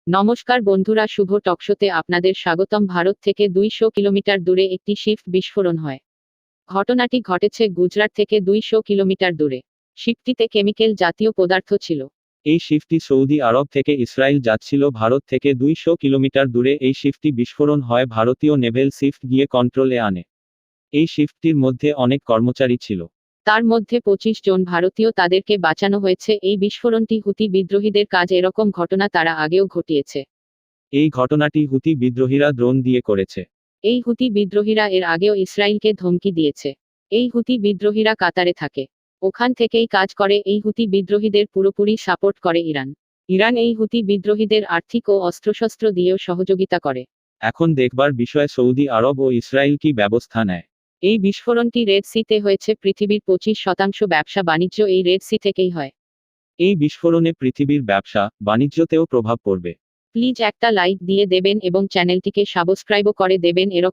নমস্কার বন্ধুরা, শুভ টকশোতে আপনাদের স্বাগতম। ভারত থেকে 200 কিলোমিটার দূরে একটি শিপ বিস্ফোরণ হয়। ঘটনাটি ঘটেছে গুজরাট থেকে 200 কিলোমিটার দূরে। শিপটিতে কেমিক্যাল জাতীয় পদার্থ ছিল। এই শিপটি সৌদি আরব থেকে ইসরায়েল যাচ্ছিল। ভারত থেকে 200 কিলোমিটার দূরে এই শিপটি বিস্ফোরণ হয়। ভারতীয় নেভেল শিপ গিয়ে কন্ট্রোলে আনে। এই শিপটির মধ্যে অনেক কর্মচারী ছিল। তার মধ্যে 25 জন ভারতীয়, তাদেরকে বাঁচানো হয়েছে। এই বিস্ফোরণটি হুতি বিদ্রোহীদের কাজ। এরকম ঘটনা তারা আগেও ঘটিয়েছে। এই ঘটনাটি হুতি বিদ্রোহীরা ড্রোন দিয়ে করেছে। এই হুতি বিদ্রোহীরা এর আগেও ইসরায়েলকে ধমকি দিয়েছে। এই হুতি বিদ্রোহীরা কাতারে থাকে, ওখান থেকেই কাজ করে। এই হুতি বিদ্রোহীদের পুরোপুরি সাপোর্ট করে ইরান। ইরান এই হুতি বিদ্রোহীদের আর্থিক ও অস্ত্রশস্ত্র দিয়েও সহযোগিতা করে। এখন দেখবার বিষয় সৌদি আরব ও ইসরায়েল কি ব্যবস্থা নেয়। এই বিস্ফোরণটি রেড সিতে হয়েছে। পৃথিবীর 25% ব্যবসা বাণিজ্য এই রেড সি থেকেই হয়। এই বিস্ফোরণে পৃথিবীর ব্যবসা বাণিজ্যতেও প্রভাব পড়বে। প্লিজ একটা লাইক দিয়ে দেবেন এবং চ্যানেলটিকে সাবস্ক্রাইবও করে দেবেন। এরকম